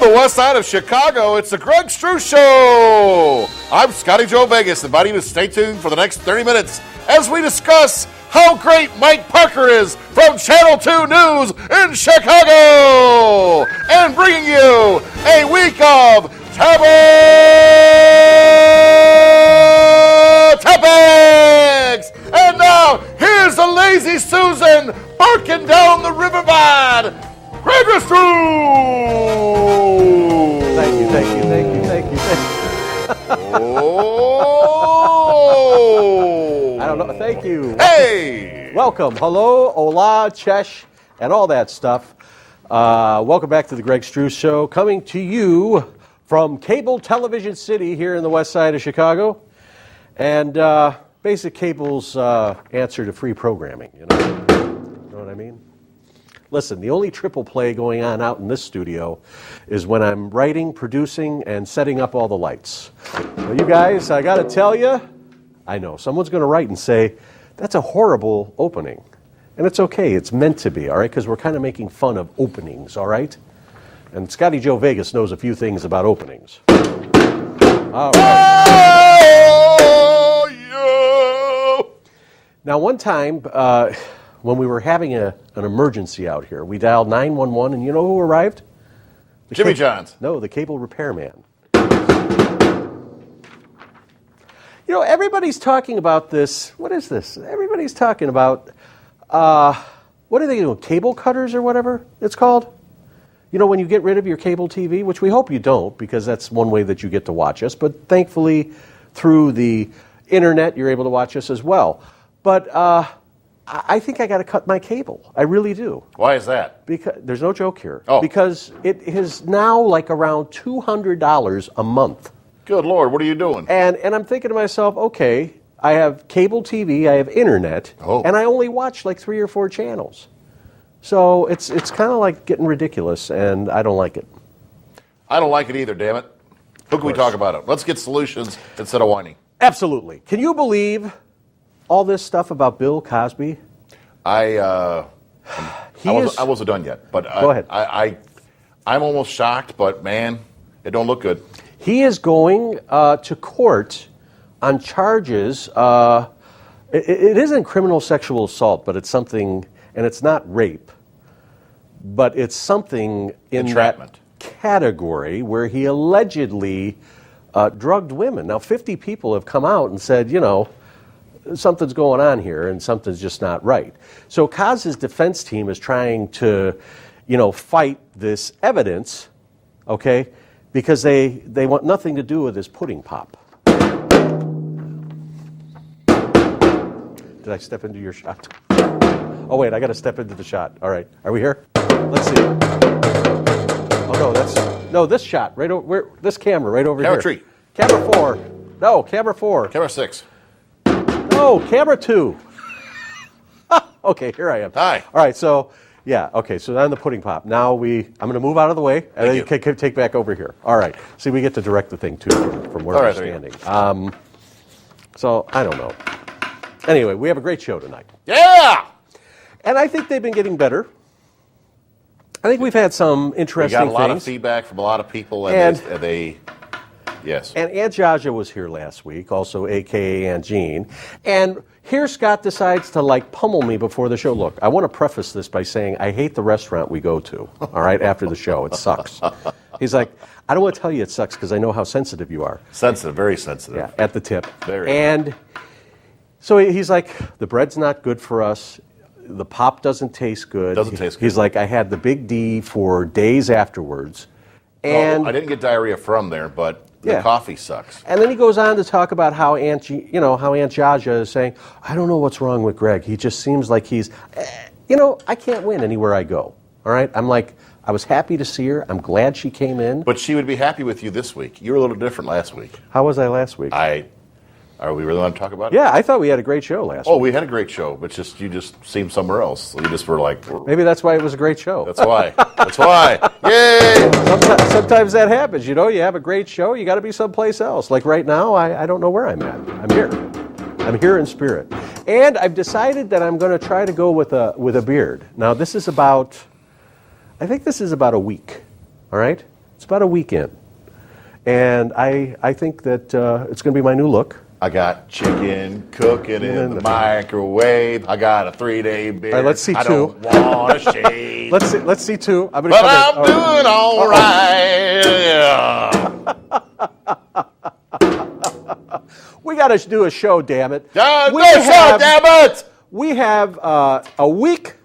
the west side of Chicago, it's the Greg Struss Show. I'm Scotty Joe Vegas, inviting you to stay tuned for the next 30 minutes as we discuss how great Mike Parker is from Channel 2 News in Chicago, and bringing you a week of topics. And now, here's the lazy Susan barking down the riverbed, Greg Struss! Thank you. Oh! I don't know. Thank you. Hey! Welcome. Hello, hola, chesh, and all that stuff. Welcome back to the Greg Struss Show, coming to you from Cable Television City here in the west side of Chicago. And basic cable's answer to free programming, you know what I mean? Listen, the only triple play going on out in this studio is when I'm writing, producing, and setting up all the lights. Well, you guys, I got to tell you, I know, someone's going to write and say, that's a horrible opening. And it's okay, it's meant to be, all right? Because we're kind of making fun of openings, all right? And Scotty Joe Vegas knows a few things about openings. All right. Oh, yeah. Now, one time, when we were having an emergency out here, we dialed 911, and you know who arrived? Jimmy Johns. No, the cable repairman. You know, everybody's talking about this. What is this? Everybody's talking about, what are they doing, cable cutters or whatever it's called? You know, when you get rid of your cable TV, which we hope you don't, because that's one way that you get to watch us. But thankfully, through the internet, you're able to watch us as well. But I think I got to cut my cable. I really do. Why is that? Because there's no joke here. Oh. Because it is now like around $200 a month. Good Lord, what are you doing? And I'm thinking to myself, okay, I have cable TV, I have internet, and I only watch like 3 or 4 channels. So it's kind of like getting ridiculous, and I don't like it. I don't like it either, damn it. Who can we talk about it? Let's get solutions instead of whining. Absolutely. Can you believe all this stuff about Bill Cosby? I wasn't done yet, but Go ahead. I'm almost shocked, but man, it don't look good. He is going to court on charges. It isn't criminal sexual assault, but it's something, and it's not rape, but it's something in Entrapment. that category where he allegedly drugged women. Now, 50 people have come out and said, you know, something's going on here and something's just not right. So Cos's defense team is trying to, you know, fight this evidence, okay, because they want nothing to do with his pudding pop. Did I step into your shot? Oh, wait, I got to step into the shot. All right, are we here? Let's see. Oh, no, this shot, right over, this camera right over Camera here. 3. Camera 4. No, camera 4. Camera 6. No, camera 2. Okay, here I am. Hi. All right, so, yeah, okay, so on the pudding pop. Now I'm going to move out of the way, and then you can take back over here. All right. See, we get to direct the thing, too, from where we're standing. So, I don't know. Anyway, we have a great show tonight. Yeah! And I think they've been getting better. I think we've had some interesting things. We got a lot of feedback from a lot of people, and they yes. And Aunt Jaja was here last week, also a.k.a. Aunt Jean. And here Scott decides to, like, pummel me before the show. Look, I want to preface this by saying I hate the restaurant we go to, all right, after the show. It sucks. He's like, I don't want to tell you it sucks because I know how sensitive you are. Sensitive, very sensitive. Yeah, at the tip. Very. And so he's like, the bread's not good for us. The pop doesn't taste good. Doesn't taste good. He's like, I had the Big D for days afterwards. And I didn't get diarrhea from there, but the coffee sucks. And then he goes on to talk about how Aunt Jaja is saying, I don't know what's wrong with Greg. He just seems like he's, I can't win anywhere I go. All right? I'm like, I was happy to see her. I'm glad she came in. But she would be happy with you this week. You were a little different last week. How was I last week? Are we really want to talk about it? Yeah, I thought we had a great show last week. Oh, we had a great show, but you just seemed somewhere else. You just were like... Maybe that's why it was a great show. That's why. That's why. Yay! Sometimes that happens, you know. You have a great show, you got to be someplace else. Like right now, I don't know where I'm at. I'm here. I'm here in spirit. And I've decided that I'm going to try to go with a beard. Now, I think this is about a week, all right? It's about a weekend. And I think that it's going to be my new look. I got chicken cooking in the microwave. I got a 3-day beer. All right, let's see I two. don't want to shade. Let's see two. But I'm doing all right. Yeah. We got to do a show, damn it. Damn it! We have a week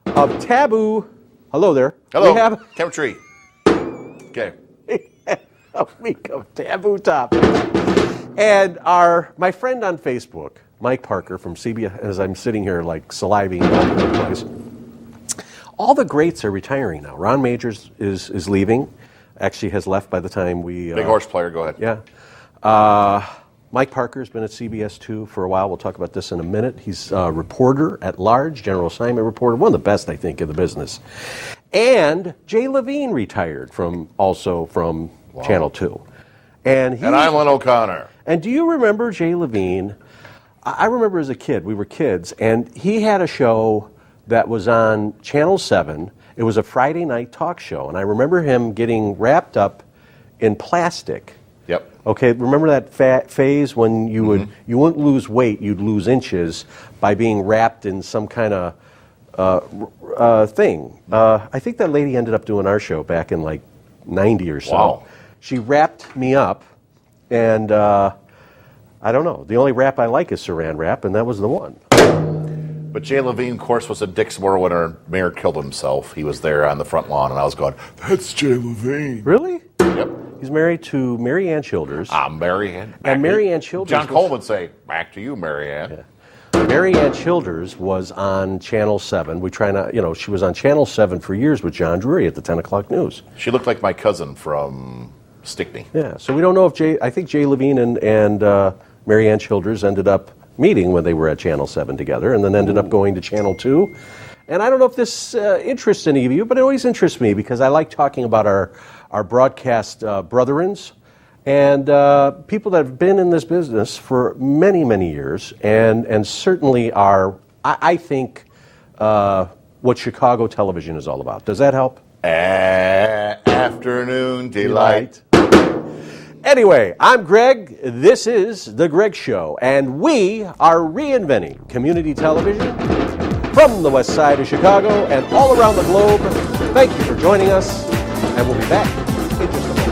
of taboo. Hello there. Hello. We have Chemistry. Okay. a week of taboo topics. And my friend on Facebook, Mike Parker from CBS, as I'm sitting here like salivating all over the place, all the greats are retiring now. Ron Majors is leaving. Actually has left by the time we... Big horse player, go ahead. Yeah. Mike Parker's been at CBS 2 for a while. We'll talk about this in a minute. He's a reporter at large, general assignment reporter, one of the best, I think, in the business. And Jay Levine retired from Channel 2. And I'm Len O'Connor. And do you remember Jay Levine? I remember as a kid, we were kids, and he had a show that was on Channel 7. It was a Friday night talk show, and I remember him getting wrapped up in plastic. Yep. Okay, remember that phase when you wouldn't lose weight, you'd lose inches by being wrapped in some kind of thing. I think that lady ended up doing our show back in like 90 or so. Wow. She wrapped me up, and I don't know. The only wrap I like is Saran wrap, and that was the one. But Jay Levine, of course, was at Dixmoor when our mayor killed himself. He was there on the front lawn, and I was going, "That's Jay Levine." Really? Yep. He's married to Mary Ann Childers. Mary Ann. And Mary Ann Childers. John Cole would say, "Back to you, Mary Ann." Yeah. Mary Ann Childers was on Channel 7. She was on Channel 7 for years with John Drury at the 10 o'clock news. She looked like my cousin from Stickney. Yeah, so we don't know if I think Jay Levine and Mary Ann Childers ended up meeting when they were at Channel 7 together and then ended up going to Channel 2. And I don't know if this interests any of you, but it always interests me because I like talking about our broadcast brethrens and people that have been in this business for many, many years and certainly are, I think, what Chicago television is all about. Does that help? Afternoon delight. Anyway, I'm Greg. This is The Greg Show, and we are reinventing community television from the west side of Chicago and all around the globe. Thank you for joining us, and we'll be back in just a moment.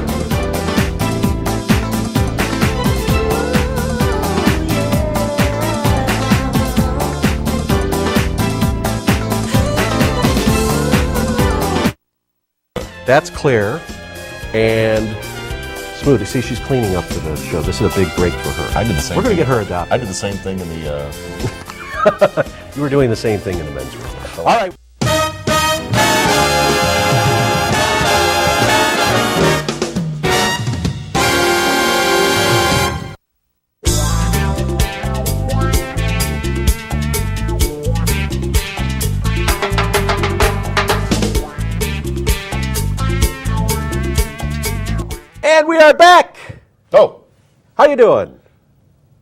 That's Claire, and Smooth. You see, she's cleaning up for the show. This is a big break for her. I did the same We're going to thing. get her adopted. I did the same thing in the... You were doing the same thing in the men's room. All right. And we are back. Oh, How you doing?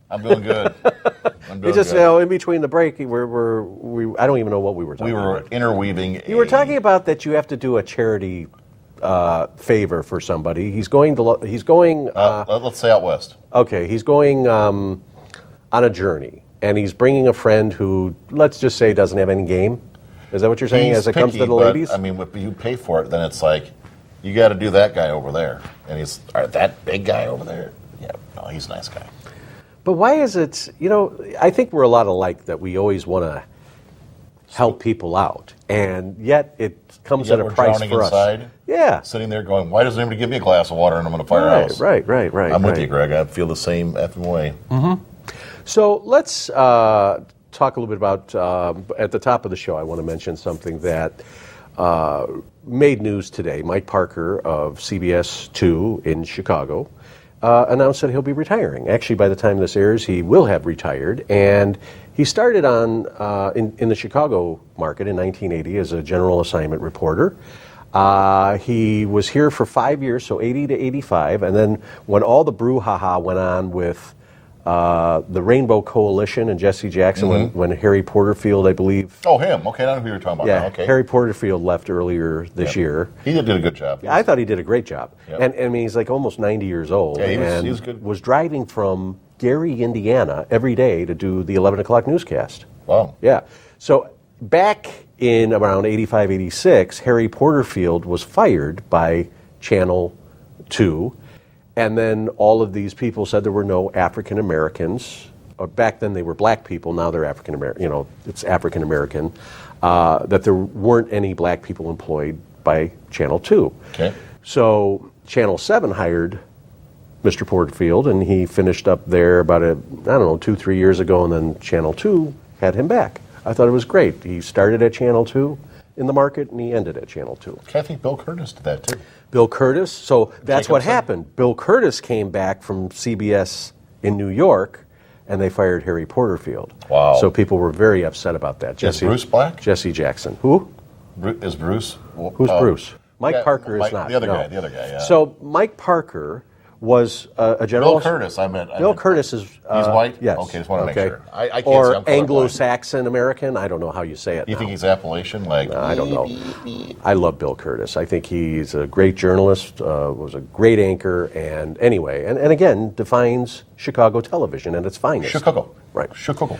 I'm doing good. We just, in between the break, I don't even know what we were talking about. We were interweaving. You were talking about that you have to do a charity favor for somebody. He's going. Let's say out west. Okay, he's going on a journey, and he's bringing a friend who, let's just say, doesn't have any game. Is that what you're saying? He's as it comes to the picky, ladies? I mean, if you pay for it, then it's like, you got to do that guy over there. And he's, that big guy over there? Yeah, no, he's a nice guy. But why is it, I think we're a lot alike that we always want to help people out. And yet it comes at a price for inside, us. Yeah. Sitting there going, why doesn't anybody give me a glass of water and I'm in a firehouse? Right. I'm with you, Greg. I feel the same effing way. Mm-hmm. So let's talk a little bit about, at the top of the show, I want to mention something that made news today. Mike Parker of CBS 2 in Chicago announced that he'll be retiring. Actually, by the time this airs, he will have retired. And he started in the Chicago market in 1980 as a general assignment reporter. He was here for 5 years, so 80 to 85. And then when all the brouhaha went on with the Rainbow Coalition and Jesse Jackson when Harry Porterfield, I believe. Oh, him. Okay, I know who you were talking about. Yeah, Now. Okay. Harry Porterfield left earlier this year. He did a good job. I thought he did a great job. Yep. And I mean, he's like almost 90 years old. Yeah, he was and good. Was driving from Gary, Indiana, every day to do the 11 o'clock newscast. Wow. Yeah. So back in around 85, 86, Harry Porterfield was fired by Channel 2. And then all of these people said there were no African Americans. Back then they were black people. Now they're African American. It's African American. That there weren't any black people employed by Channel 2. Okay. So Channel 7 hired Mr. Porterfield, and he finished up there about 2-3 years ago, and then Channel 2 had him back. I thought it was great. He started at Channel 2 in the market, and he ended at Channel 2. I think Bill Curtis did that too. Bill Curtis. So that's what Jacobson. happened. Bill Curtis came back from CBS in New York, and they fired Harry Porterfield. Wow. So people were very upset about that. Is Bruce black? Jesse Jackson. Who? Is Bruce? Who's Bruce? Mike yeah, Parker Mike, is not. The other no. guy, yeah. So Mike Parker was a general. Bill Curtis, I meant. Bill Curtis is. He's white? Yes. Okay, just want to make sure. I can't or say I'm colorblind. Anglo-Saxon American. I don't know how you say it. You think he's Appalachian? I don't know. I love Bill Curtis. I think he's a great journalist, was a great anchor, and anyway, and again, defines Chicago television at its finest. Chicago. Right. Chicago.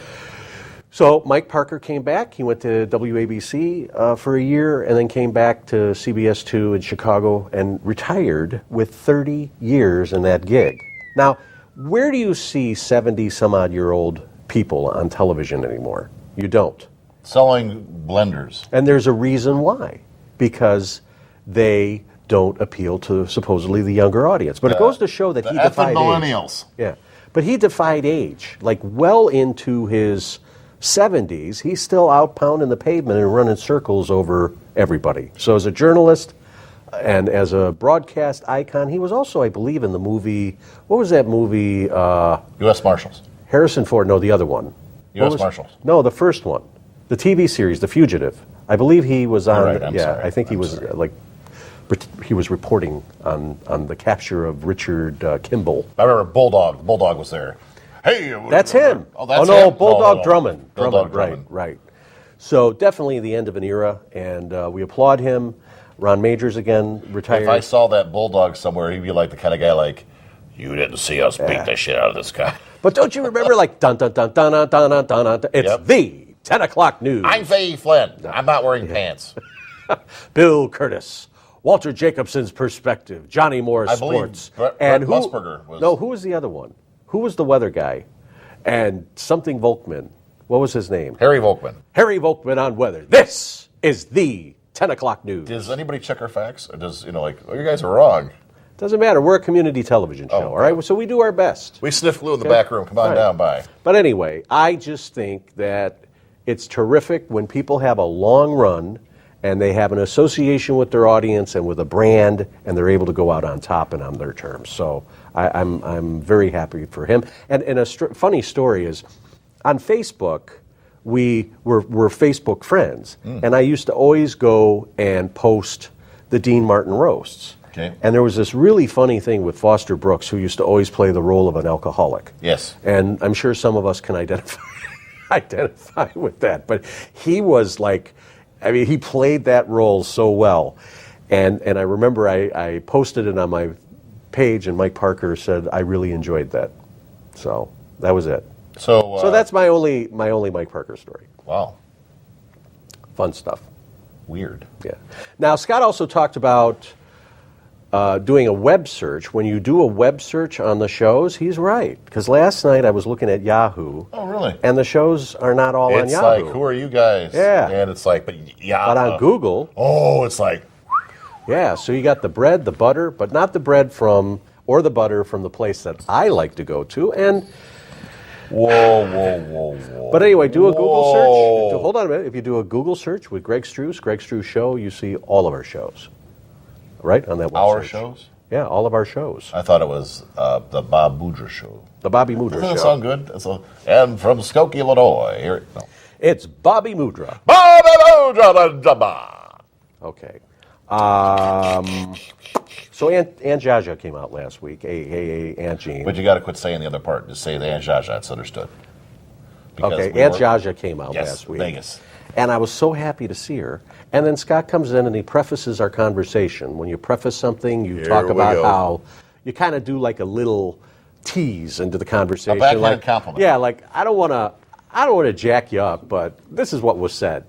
So Mike Parker came back. He went to WABC for a year and then came back to CBS 2 in Chicago and retired with 30 years in that gig. Now, where do you see 70-some-odd-year-old people on television anymore? You don't. Selling blenders. And there's a reason why. Because they don't appeal to supposedly the younger audience. But it goes to show that he defied millennials. age. Yeah. But he defied age. Like well into his 70s, he's still out pounding the pavement and running circles over everybody. So as a journalist and as a broadcast icon, he was also, I believe, in the movie, what was that movie? U.S. Marshals. Harrison Ford, no, the other one. U.S. Marshals. No, the first one. The TV series, The Fugitive. I believe he was on, Right, I'm sorry. I think he was he was reporting on the capture of Richard Kimball. I remember Bulldog. The Bulldog was there. Hey, That's him. Oh, that's no, him? Bulldog No. Drummond. Bulldog Drummond, right. So definitely the end of an era, and we applaud him. Ron Majors again retired. If I saw that Bulldog somewhere, he'd be like the kind of guy like, you didn't see us beat the shit out of this guy. But don't you remember like dun dun dun dun dun dun dun dun? Dun. It's Yep. the 10 o'clock news. I'm Faye Flynn. I'm not wearing pants. Bill Curtis, Walter Jacobson's Perspective, Johnny Moore's I believe Sports, Brett Musburger was. No, who was the other one? Who was the weather guy? And something Volkman. What was his name? Harry Volkman. Harry Volkman on weather. This is the 10 o'clock news. Does anybody check our facts? Or does, you guys are wrong. Doesn't matter. We're a community television show, okay. all right? So we do our best. We sniff glue in the back room. Come on Right. down by. But anyway, I just think that it's terrific when people have a long run and they have an association with their audience and with a brand, and they're able to go out on top and on their terms. So I'm very happy for him. And a funny story is, on Facebook, we're Facebook friends, and I used to always go and post the Dean Martin roasts. Okay. And there was this really funny thing with Foster Brooks, who used to always play the role of an alcoholic. Yes. And I'm sure some of us can identify with that. But he was like, he played that role so well. And I remember I posted it on my page, and Mike Parker said, I really enjoyed that. So that was it. So that's my only Mike Parker story. Wow. Fun stuff. Weird. Yeah. Now, Scott also talked about doing a web search. When you do a web search on the shows, he's right. Because last night I was looking at Yahoo. Oh, really? And the shows are not all on It's Yahoo. like, who are you guys? Yeah. And it's like, but on Google, oh, it's like, yeah, so you got the bread, the butter, but not the bread or the butter from the place that I like to go to. And whoa. But anyway, do a Google Whoa. search. Hold on a minute. If you do a Google search with Greg Struss Show, you see all of our shows. Right? On that website. Our shows? Yeah, all of our shows. I thought it was the Bob Boudreaux show. The Bobby Mudra Doesn't that Show. sound good? And from Skokie, Illinois. Here, no. It's Bobby Mudra. Bobby Boudreaux. Okay. So Aunt Jaja came out last week. Hey, Aunt Jean. But you got to quit saying the other part. Just say the Aunt Jaja. It's understood. Okay, Aunt Jaja came out last week. Vegas. And I was so happy to see her. And then Scott comes in and he prefaces our conversation. When you preface something, you talk about how you kind of do like a little tease into the conversation. A backhanded like, compliment. Yeah, like I don't want to jack you up, but this is what was said.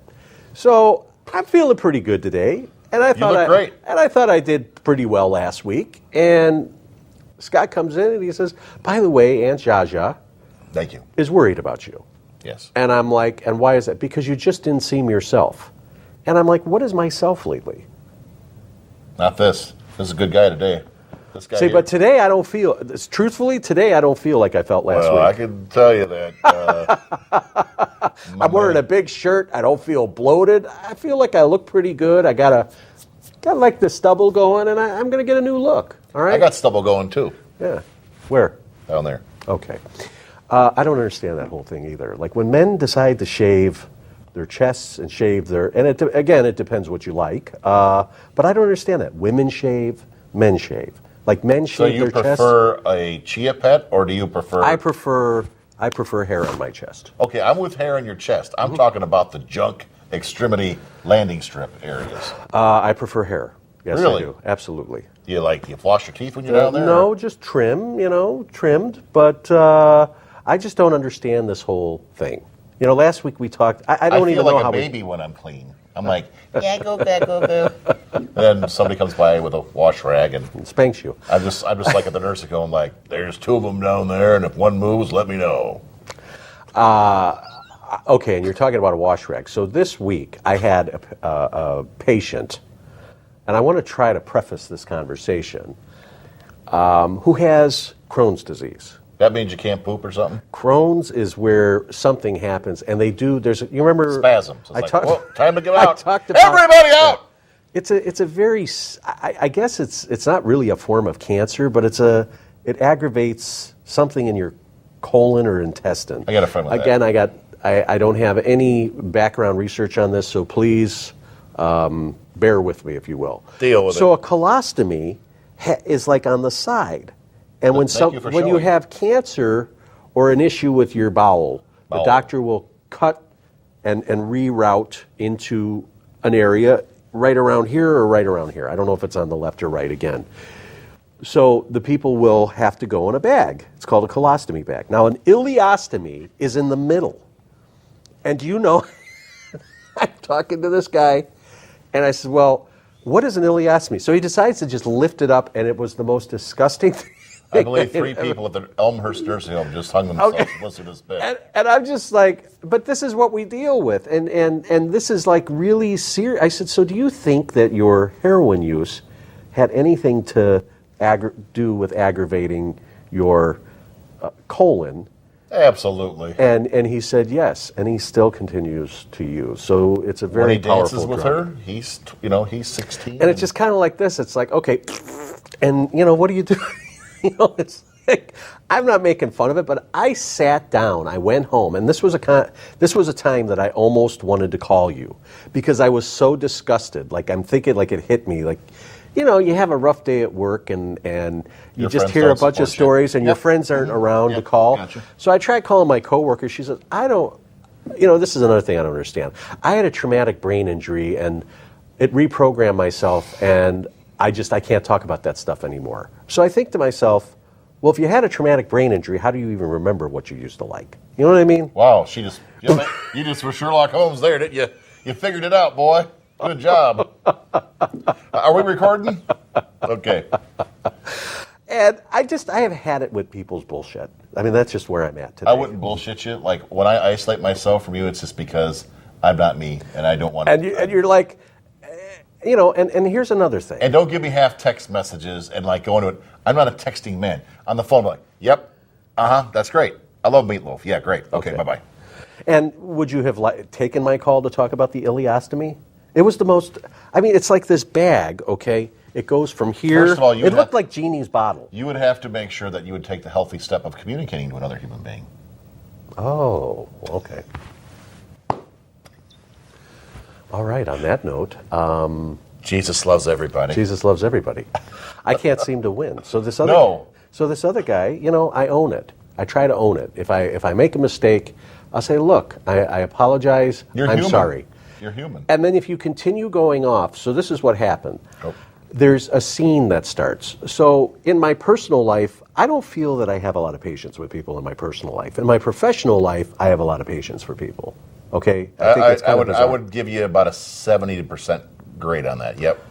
So I'm feeling pretty good today. And I thought look great. And I thought I did pretty well last week. And Scott comes in and he says, by the way, Aunt Jaja Thank you. is worried about you. Yes. And I'm like, and why is that? Because you just didn't seem yourself. And I'm like, what is myself lately? Not this. This is a good guy today. This guy See, here. but today I don't feel, truthfully, today I don't feel like I felt last Well, I week. can tell you that. I'm wearing a big shirt. I don't feel bloated. I feel like I look pretty good. I got like the stubble going, and I'm going to get a new look. All right? I got stubble going too. Yeah. Where? Down there. Okay. I don't understand that whole thing either. Like when men decide to shave their chests and shave their, and it depends what you like. But I don't understand that. Women shave, men shave. Like men shave So you their chests. prefer a chia pet, or do you prefer? I prefer hair on my chest. Okay, I'm with hair on your chest. I'm talking about the junk extremity landing strip areas. I prefer hair. Yes, Really? I do. Absolutely. Do you floss your teeth when you're down there? No, just trim, trimmed. But I just don't understand this whole thing. Last week we talked. I don't I even feel know like how a baby when I'm clean. I'm like, yeah, go back, go. And then somebody comes by with a wash rag, and it spanks you. I'm just like at the nursing home, like, there's two of them down there, and if one moves, let me know. Okay, and you're talking about a wash rag. So this week I had a patient, and I want to try to preface this conversation, who has Crohn's disease. That means you can't poop or something? Crohn's is where something happens, and you remember... Spasms. It's well, time to get I out. talked about, Everybody out! It's a very... I guess it's not really a form of cancer, but it aggravates something in your colon or intestine. I got a friend with Again, I don't have any background research on this, so please bear with me, if you will. Deal with So it. a colostomy is like on the side. And when you have cancer or an issue with your bowel, the doctor will cut and reroute into an area right around here or right around here. I don't know if it's on the left or right again. So the people will have to go in a bag. It's called a colostomy bag. Now, an ileostomy is in the middle. And do you know, I'm talking to this guy, and I said, well, what is an ileostomy? So he decides to just lift it up, and it was the most disgusting thing. I believe 3 people at the Elmhurst nursing home just hung themselves to listen to this bit. And I'm just like, but this is what we deal with. And this is like really serious. I said, so do you think that your heroin use had anything to do with aggravating your colon? Absolutely. And he said yes, and he still continues to use. So it's a very powerful dances with drug. her, he's 16. And it's just kind of like this. It's like, okay, and what do you do? It's like, I'm not making fun of it, but I sat down. I went home, and this was a time that I almost wanted to call you because I was so disgusted. Like I'm thinking, like it hit me. Like, you have a rough day at work, and you just hear a bunch of stories, and your friends aren't around to call. Gotcha. So I tried calling my coworker. She says, I don't. This is another thing I don't understand. I had a traumatic brain injury, and it reprogrammed myself, and I can't talk about that stuff anymore. So I think to myself, well, if you had a traumatic brain injury, how do you even remember what you used to like? You know what I mean? Wow, you just were Sherlock Holmes there, didn't you? You figured it out, boy. Good job. Are we recording? Okay. And I have had it with people's bullshit. I mean, that's just where I'm at today. I wouldn't bullshit you. Like, when I isolate myself from you, it's just because I'm not me, and I don't want to. And you're like... and here's another thing. And don't give me half text messages and like going to it. I'm not a texting man. On the phone, I'm like, yep, that's great. I love meatloaf. Yeah, great. Okay. Bye-bye. And would you have taken my call to talk about the ileostomy? It was the most, it's like this bag, okay? It goes from here. First of all, it looked like Genie's bottle. You would have to make sure that you would take the healthy step of communicating to another human being. Oh, okay. All right, on that note, Jesus loves everybody. Jesus loves everybody. I can't seem to win. So this other guy, I own it. I try to own it. If I make a mistake, I'll say, look, I apologize. I'm sorry. You're human. And then if you continue going off, so this is what happened. Oh. There's a scene that starts. So in my personal life, I don't feel that I have a lot of patience with people in my personal life. In my professional life, I have a lot of patience for people. Okay? I would give you about a 70% grade on that. Yep.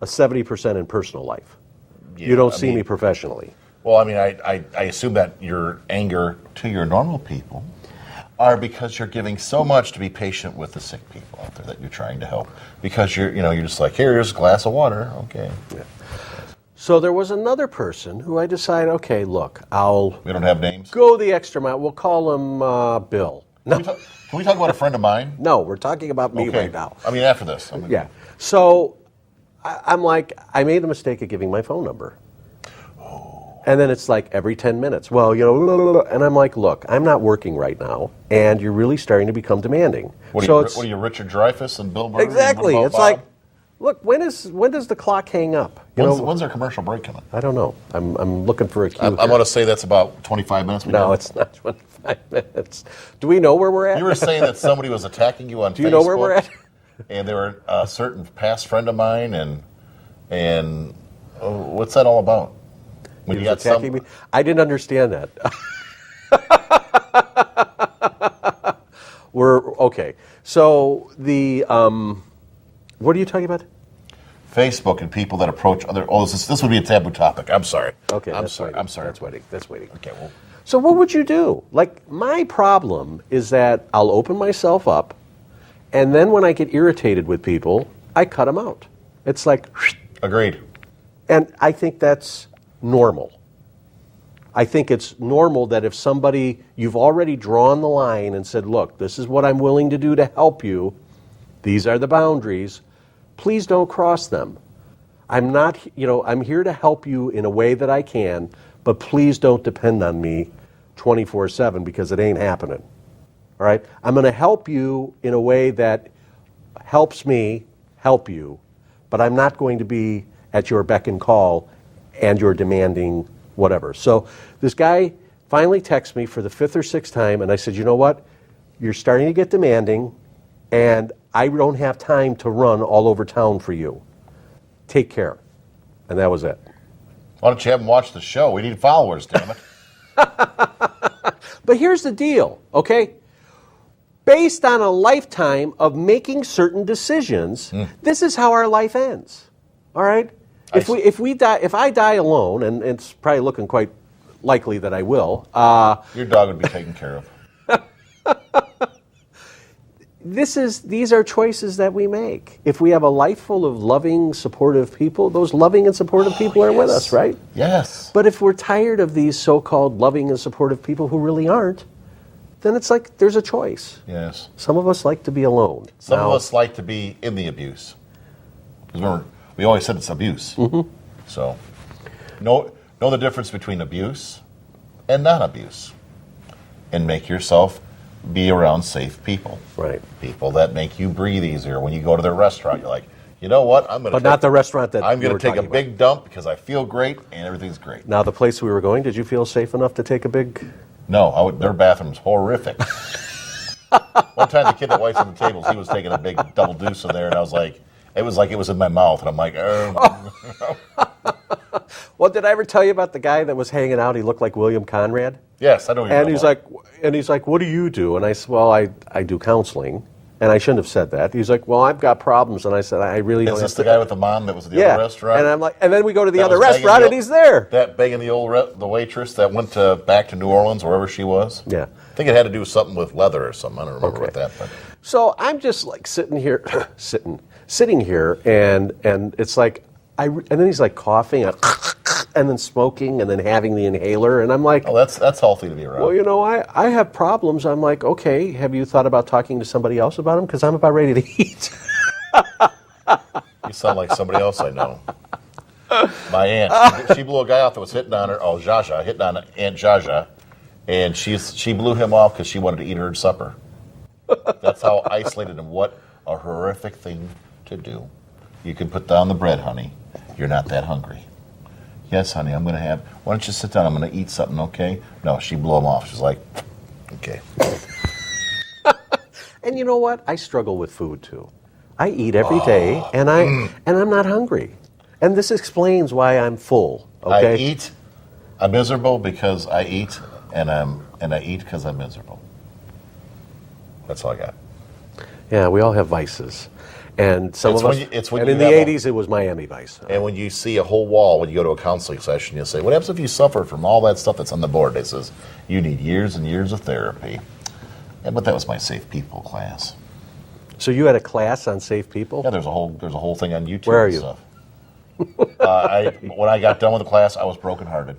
A 70% in personal life. Yeah, you don't see me professionally. Well, I mean, I assume that your anger to your normal people are because you're giving so much to be patient with the sick people out there that you're trying to help. Because you're just like, here's a glass of water. Okay. Yeah. So there was another person who I decided, okay, look, We don't have names? Go the extra mile. We'll call him Bill. No. Can we talk about a friend of mine? No, we're talking about me right now. I mean, after this. Yeah. So I'm like, I made the mistake of giving my phone number. And then it's like every 10 minutes. Well, and I'm like, look, I'm not working right now, and you're really starting to become demanding. What are you, Richard Dreyfuss and Bill Murray? Exactly. It's like, look, when does the clock hang up? When's our commercial break coming? I don't know. I'm looking for a cue. I'm going to say that's about 25 minutes. No, it's not 25 minutes. Do we know where we're at? You were saying that somebody was attacking you on Facebook. Do you know where we're at? And they were a certain past friend of mine, and what's that all about? When you got attacking me? I didn't understand that. Okay. So what are you talking about? Facebook and people that approach other. Oh, this would be a taboo topic. I'm sorry. Okay. I'm sorry. That's waiting. Okay. Well. So what would you do? Like, my problem is that I'll open myself up, and then when I get irritated with people, I cut them out. It's like. Agreed. And I think that's normal. I think it's normal that if you've already drawn the line and said, look, this is what I'm willing to do to help you, these are the boundaries, please don't cross them. I'm here to help you in a way that I can, but please don't depend on me 24/7 because it ain't happening. All right? I'm going to help you in a way that helps me help you, but I'm not going to be at your beck and call and you're demanding whatever. So this guy finally texts me for the 5th or 6th time, and I said, you know what? You're starting to get demanding, and I don't have time to run all over town for you. Take care. And that was it. Why don't you have him watch the show? We need followers, damn it. But here's the deal, okay? Based on a lifetime of making certain decisions, this is how our life ends. All right? If I die alone, and it's probably looking quite likely that I will. Your dog would be taken care of. These are choices that we make. If we have a life full of loving, supportive people, those loving and supportive people are with us, right? Yes. But if we're tired of these so-called loving and supportive people who really aren't, then it's like there's a choice. Yes. Some of us like to be alone. Some of us like to be in the abuse. Because we always said it's abuse. Mm-hmm. So know the difference between abuse and non-abuse. And make yourself be around safe people. Right. People that make you breathe easier. When you go to their restaurant, you're like, you know what? Not the restaurant that I'm going to take a big dump because I feel great and everything's great. Now, the place we were going, did you feel safe enough to take a big... No, their bathroom's horrific. One time the kid that waits on the tables, he was taking a big double deuce in there, and I was like, it was in my mouth, and I'm like, Well, did I ever tell you about the guy that was hanging out? He looked like William Conrad. Yes, I know. And he's like, what do you do? And I said, well, I do counseling. And I shouldn't have said that. He's like, well, I've got problems. And I said, I really don't. Is this the guy with the mom that was at the other restaurant? And I'm like, and then we go to the other restaurant, and he's there. That begging the waitress that went back to New Orleans, wherever she was. Yeah, I think it had to do with something with leather or something. I don't remember what that. But. So I'm just like sitting here, and it's like and then he's like coughing, and then smoking, and then having the inhaler, and I'm like, oh, that's healthy to be around. Well, I have problems. I'm like, okay, have you thought about talking to somebody else about them? Because I'm about ready to eat. You sound like somebody else I know. My aunt, she blew a guy off that was hitting on her. Oh, Jaja, hitting on Aunt Jaja, and she blew him off because she wanted to eat her supper. That's how isolated and what a horrific thing to do. You can put down the bread, honey. You're not that hungry. Yes, honey, I'm going to have... Why don't you sit down? I'm going to eat something, okay? No, she blew him off. She's like, okay. And you know what? I struggle with food, too. I eat every day, and I'm not hungry. And this explains why I'm full, okay? I'm miserable because I eat, and I eat because I'm miserable. That's all I got. Yeah, we all have vices. And some of us, and in the 80s, it was Miami Vice. And when you see a whole wall, when you go to a counseling session, you say, what happens if you suffer from all that stuff that's on the board? It says, you need years and years of therapy. Yeah, but that was my Safe People class. So you had a class on safe people? Yeah, there's a whole thing on YouTube. Where are and you? Stuff. When I got done with the class, I was brokenhearted.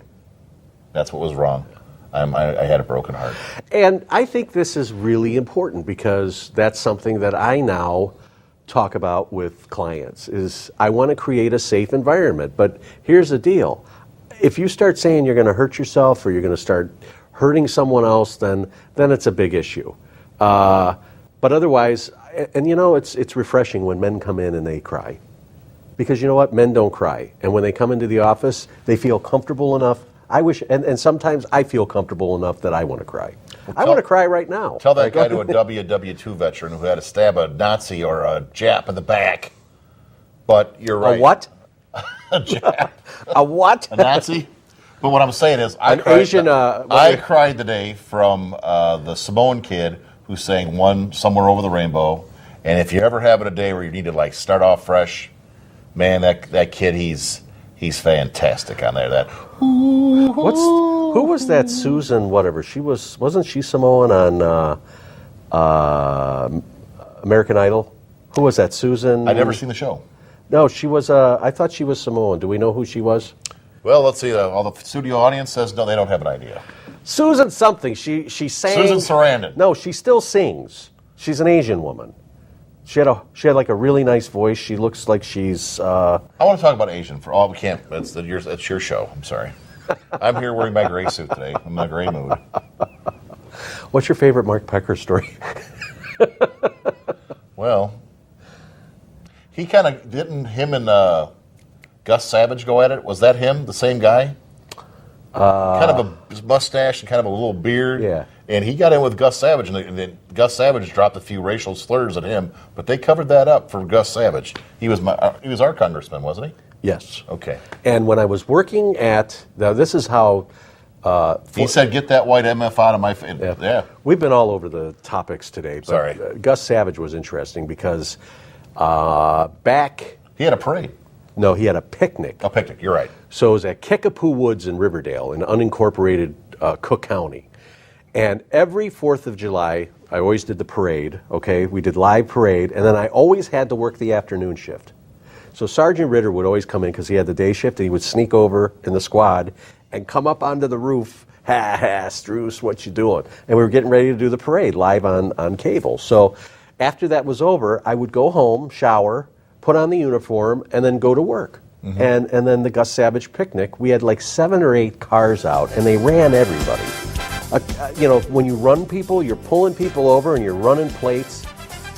That's what was wrong. I had a broken heart. And I think this is really important because that's something that I now talk about with clients is I want to create a safe environment. But here's the deal. If you start saying you're going to hurt yourself or you're going to start hurting someone else, then it's a big issue. But otherwise, and you know, it's refreshing when men come in and they cry. Because you know what? Men don't cry. And when they come into the office, they feel comfortable enough. I wish, and sometimes I feel comfortable enough that I want to cry. I want to cry right now. Tell that guy to a WW2 veteran who had to stab a Nazi or a Jap in the back. But you're right. A what? A Jap. A what? A Nazi? But what I'm saying is, I cried today from the Samoan kid who sang "One Somewhere Over the Rainbow." And if you're ever having a day where you need to like start off fresh, man, that kid, he's fantastic on there. Who was that Susan whatever? Wasn't she Samoan on American Idol? Who was that, Susan? I'd never seen the show. No, she was I thought she was Samoan. Do we know who she was? Well, let's see. All the studio audience says no, they don't have an idea. Susan something. She sang. Susan Sarandon. No, she still sings. She's an Asian woman. She had like a really nice voice. She looks like she's. I want to talk about Asian for all we can't. It's your show. I'm sorry. I'm here wearing my gray suit today. I'm in a gray mood. What's your favorite Mark Pecker story? Well, he kind of didn't. Him and Gus Savage go at it. Was that him? The same guy? Kind of a mustache and kind of a little beard. Yeah. And he got in with Gus Savage, and then Gus Savage dropped a few racial slurs at him, but they covered that up for Gus Savage. He was our congressman, wasn't he? Yes. Okay. And when I was working now this is how... he said, get that white MF out of my face. Yeah. We've been all over the topics today. But, sorry. Gus Savage was interesting because back... He had a parade. No, he had a picnic. A picnic, you're right. So it was at Kickapoo Woods in Riverdale in unincorporated Cook County. And every 4th of July, I always did the parade, okay? We did live parade, and then I always had to work the afternoon shift. So Sergeant Ritter would always come in because he had the day shift, and he would sneak over in the squad and come up onto the roof, Struss, what you doing? And we were getting ready to do the parade live on cable. So after that was over, I would go home, shower, put on the uniform, and then go to work. Mm-hmm. And then the Gus Savage picnic, we had like 7 or 8 cars out, and they ran everybody. When you run people, you're pulling people over and you're running plates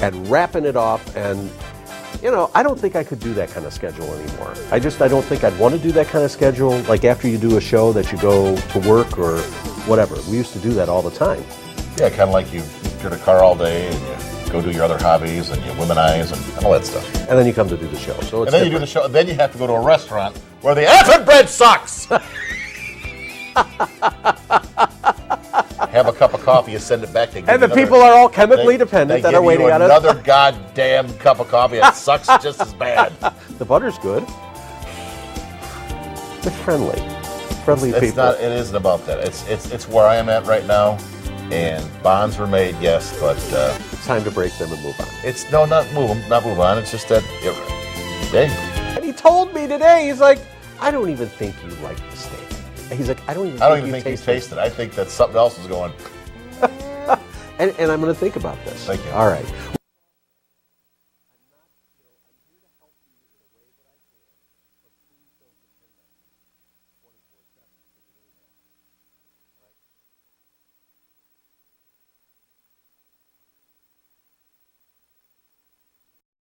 and wrapping it off. And, I don't think I could do that kind of schedule anymore. I don't think I'd want to do that kind of schedule, like after you do a show that you go to work or whatever. We used to do that all the time. Yeah, kind of like you get a car all day and you go do your other hobbies and you womanize and all that stuff. And then you come to do the show. So it's and then you do the show, and then you have to go to a restaurant where the effing bread sucks. Have a cup of coffee and send it back. And the people are all chemically dependent that are waiting on us. Another goddamn cup of coffee that sucks just as bad. The butter's good. They're friendly people. It isn't about that. It's where I am at right now, and bonds were made, yes, but it's time to break them and move on. Not move on. It's just that. And he told me today. He's like, I don't even think you like the steak. He's like, I don't even think you tasted it. I think that something else is going. And I'm going to think about this. Thank you. All right.